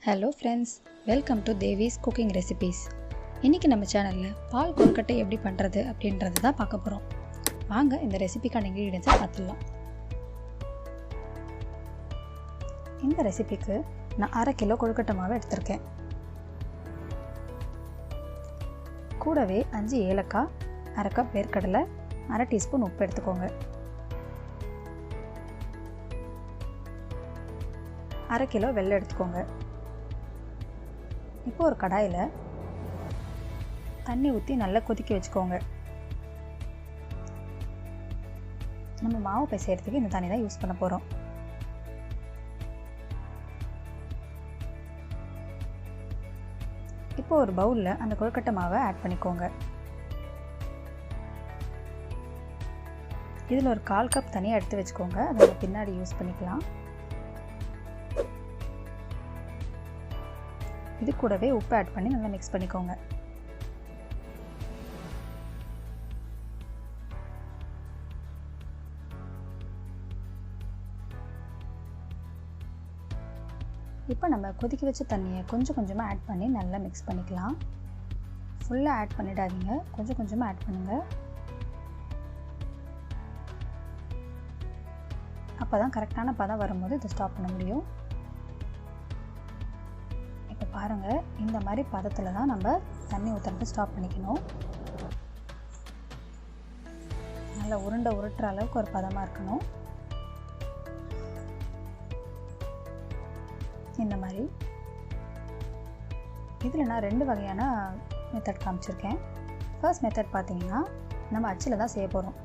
Hello friends, welcome to Devi's cooking recipes. இன்னைக்கு நம்ம சேனல்ல பால் கொழுக்கட்டை எப்படி பண்றது அப்படின்றத தான் பார்க்க போறோம். வாங்க இந்த ரெசிபிக்கான இன்கிரிடியன்ட்ஸை பார்த்துடலாம். இந்த ரெசிபிக்கு நான் 1/2 கிலோ கொழுக்கட்டை மாவு எடுத்திருக்கேன். கூடவே 5 ஏலக்காய், 1/2 கப் வேர்க்கடலை, 1/2 டீஸ்பூன் உப்பு எடுத்துக்கோங்க. 1/2 கிலோ வெல்லம் எடுத்துக்கோங்க. இப்போ ஒரு கடாயில் தண்ணி ஊற்றி நல்லா கொதிக்க வச்சுக்கோங்க. நம்ம மாவு பிசையறதுக்கு இந்த தண்ணி தான் யூஸ் பண்ண போகிறோம். இப்போ ஒரு பவுலில் அந்த கொழுக்கட்டை மாவை ஆட் பண்ணிக்கோங்க. இதில் ஒரு 1/4 கப் தனியாக எடுத்து வச்சுக்கோங்க. அதை பின்னாடி யூஸ் பண்ணிக்கலாம். இது கூடவே உப்பு ஆட் பண்ணி நல்லா மிக்ஸ் பண்ணிக்கோங்க. இப்போ நம்ம கொதிக்க வச்ச தண்ணியை கொஞ்சம் கொஞ்சமாக ஆட் பண்ணி நல்லா மிக்ஸ் பண்ணிக்கலாம். ஃபுல்லாக ஆட் பண்ணிடாதீங்க, கொஞ்சம் கொஞ்சமாக ஆட் பண்ணுங்கள். அப்போ தான் கரெக்டான பதம் வரும்போது இதை ஸ்டாப் பண்ண முடியும். பாருங்கள், இந்த மாதிரி பதத்தில் தான் நம்ம தண்ணி ஊற்றுறது ஸ்டாப் பண்ணிக்கணும். நல்லா உருட்டுற அளவுக்கு ஒரு பதமாக இருக்கணும். இந்த மாதிரி இதில் நான் 2 வகையான மெத்தட் காமிச்சிருக்கேன். ஃபர்ஸ்ட் மெத்தட் பார்த்தீங்கன்னா நம்ம அச்சில் தான் செய்ய போகிறோம்.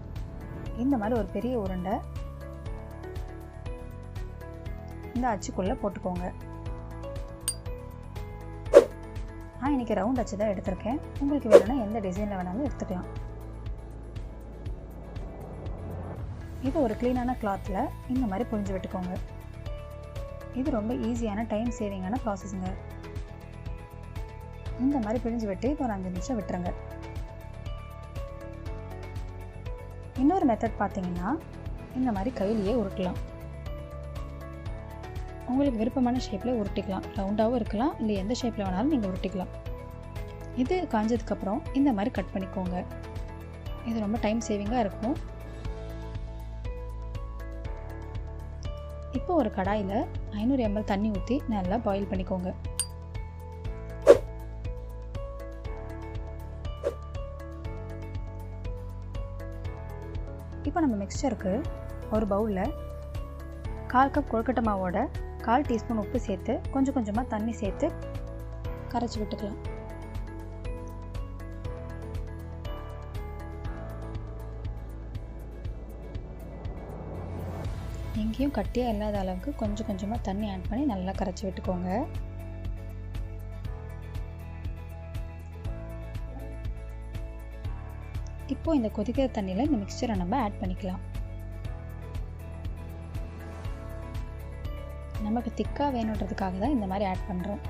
இந்த மாதிரி ஒரு பெரிய உருண்டை இந்த அச்சுக்குள்ளே போட்டுக்கோங்க. நான் இன்றைக்கி ரவுண்ட் அச்சு தான் எடுத்திருக்கேன். உங்களுக்கு வேணும்னா எந்த டிசைனில் வேணாலும் எடுத்துக்கலாம். இது ஒரு க்ளீனான கிளாத்தில் இந்த மாதிரி புழிஞ்சு விட்டுக்கோங்க. இது ரொம்ப ஈஸியான டைம் சேவிங்கான ப்ராசஸுங்க. இந்த மாதிரி பிழிஞ்சு விட்டு இப்போ ஒரு 5 நிமிஷம் விட்டுருங்க. இன்னொரு மெத்தட் பார்த்தீங்கன்னா இந்த மாதிரி கையிலேயே உருட்டலாம். உங்களுக்கு விருப்பமான ஷேப்பில் உருட்டிக்கலாம். ரவுண்டாகவும் இருக்கலாம், இல்லை எந்த ஷேப்பில் வேணாலும் நீங்கள் உருட்டிக்கலாம். இது காஞ்சதுக்கப்புறம் இந்த மாதிரி கட் பண்ணிக்கோங்க. இது ரொம்ப டைம் சேவிங்காக இருக்கும். இப்போ ஒரு கடாயில் 500 ml தண்ணி ஊற்றி நல்லா பாயில் பண்ணிக்கோங்க. இப்போ நம்ம மிக்சருக்கு ஒரு பவுலில் 1/4 கப் கொழுக்கட்டை மாவோட 1/4 டீஸ்பூன் உப்பு சேர்த்து கொஞ்சம் கொஞ்சமாக தண்ணி சேர்த்து கரைச்சி விட்டுக்கலாம். எங்கேயும் கட்டியாக இல்லாத அளவுக்கு கொஞ்சம் கொஞ்சமாக தண்ணி ஆட் பண்ணி நல்லா கரைச்சி விட்டுக்கோங்க. இப்போது இந்த கொதிக்கிற தண்ணியில் இந்த மிக்சரை நம்ம ஆட் பண்ணிக்கலாம். நமக்கு திக்காக வேணுன்றதுக்காக தான் இந்த மாதிரி ஆட் பண்ணுறோம்.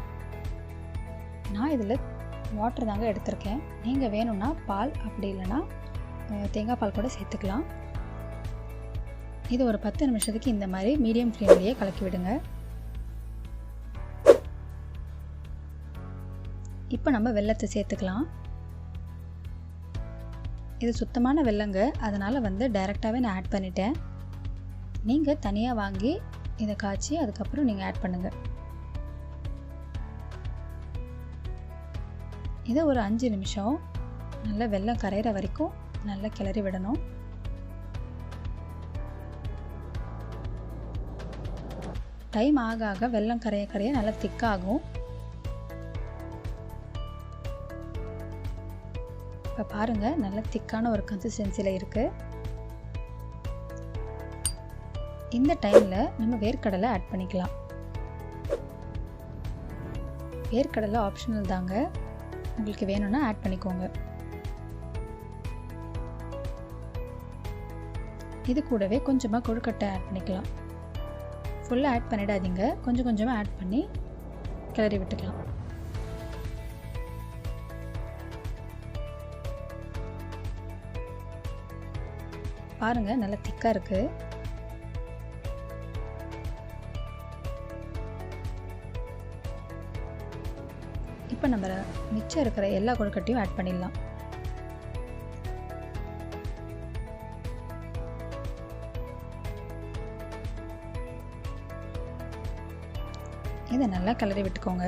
நான் இதில் வாட்டர் தாங்க எடுத்திருக்கேன். நீங்கள் வேணும்னா பால், அப்படி இல்லைன்னா தேங்காய் பால் கூட சேர்த்துக்கலாம். இது ஒரு 10 நிமிஷத்துக்கு இந்த மாதிரி மீடியம் ஃப்ளேம்லேயே கலக்கி விடுங்க. இப்போ நம்ம வெல்லத்தை சேர்த்துக்கலாம். இது சுத்தமான வெல்லங்க, அதனால் டைரெக்டாகவே நான் ஆட் பண்ணிட்டேன். நீங்கள் தனியாக வாங்கி இதை காய்ச்சி அதுக்கப்புறம் நீங்கள் ஆட் பண்ணுங்கள். இதை ஒரு 5 நிமிஷம் நல்லா வெல்லம் கரையிற வரைக்கும் நல்லா கிளறி விடணும். டைம் ஆக ஆக வெல்லம் கரைய கரைய நல்லா திக்காகும். இப்போ பாருங்கள், நல்ல திக்கான ஒரு கன்சிஸ்டன்சியில் இருக்குது. இந்த டைமில் நம்ம வேர்க்கடலை ஆட் பண்ணிக்கலாம். வேர்க்கடலை ஆப்ஷனல் தாங்க, உங்களுக்கு வேணும்னா ஆட் பண்ணிக்கோங்க. இது கூடவே கொஞ்சமாக கொழுக்கட்டை ஆட் பண்ணிக்கலாம். ஃபுல்லாக ஆட் பண்ணிடாதீங்க, கொஞ்சம் கொஞ்சமாக ஆட் பண்ணி கிளறி விட்டுக்கலாம். பாருங்கள், நல்லா திக்காக இருக்குது. இப்போ நம்ம மிச்சம் இருக்கிற எல்லா கொழுக்கட்டையும் ஆட் பண்ணிடலாம். இதை நல்லா கிளறி விட்டுக்கோங்க.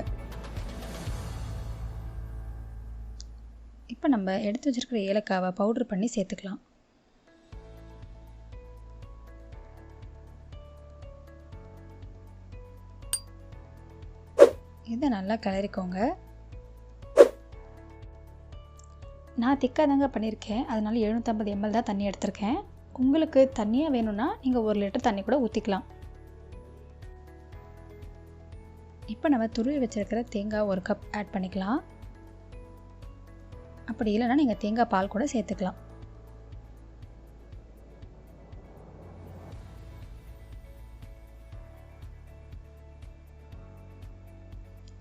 இப்போ நம்ம எடுத்து வச்சிருக்கிற ஏலக்காவை பவுடர் பண்ணி சேர்த்துக்கலாம். இதை நல்லா கிளறிக்கோங்க. நான் திக்காக தாங்க பண்ணியிருக்கேன், அதனால 750 ml தான் தண்ணி எடுத்திருக்கேன். உங்களுக்கு தண்ணியாக வேணும்னா நீங்கள் 1 லிட்டர் தண்ணி கூட ஊற்றிக்கலாம். இப்போ நம்ம துருவி வச்சிருக்கிற தேங்காய் 1 கப் ஆட் பண்ணிக்கலாம். அப்படி இல்லைன்னா நீங்கள் தேங்காய் பால் கூட சேர்த்துக்கலாம்.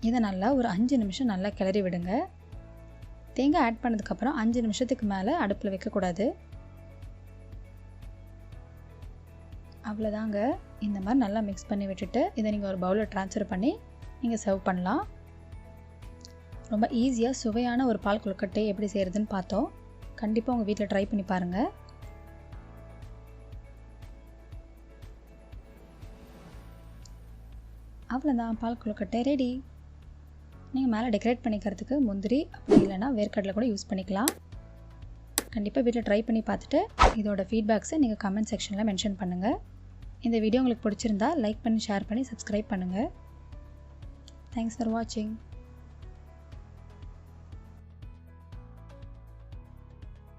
இதை நல்லா ஒரு 5 நிமிஷம் நல்லா கிளறி விடுங்க. தேங்காய் ஆட் பண்ணதுக்கப்புறம் 5 நிமிஷத்துக்கு மேலே அடுப்பில் வைக்கக்கூடாது. அவ்வளோதாங்க. இந்த மாதிரி நல்லா மிக்ஸ் பண்ணி விட்டுட்டு இதை நீங்கள் ஒரு பவுலில் ட்ரான்ஸ்ஃபர் பண்ணி நீங்கள் சர்வ் பண்ணலாம். ரொம்ப ஈஸியாக சுவையான ஒரு பால் கொழுக்கட்டை எப்படி செய்கிறதுன்னு பார்த்தோம். கண்டிப்பாக உங்கள் வீட்டில் ட்ரை பண்ணி பாருங்கள். அவ்வளோதான், பால் கொழுக்கட்டை ரெடி. நீங்கள் மேலே டெக்கரேட் பண்ணிக்கிறதுக்கு முந்திரி அப்படி இல்லைனா வேர்க்கடலை கூட யூஸ் பண்ணிக்கலாம். கண்டிப்பாக வீட்டில் ட்ரை பண்ணி பார்த்துட்டு இதோட ஃபீட்பேக்ஸை நீங்கள் கமெண்ட் செக்ஷனில் மென்ஷன் பண்ணுங்கள். இந்த வீடியோ உங்களுக்கு பிடிச்சிருந்தா லைக் பண்ணி ஷேர் பண்ணி சப்ஸ்கிரைப் பண்ணுங்கள். தேங்க்ஸ் ஃபார் வாட்சிங்.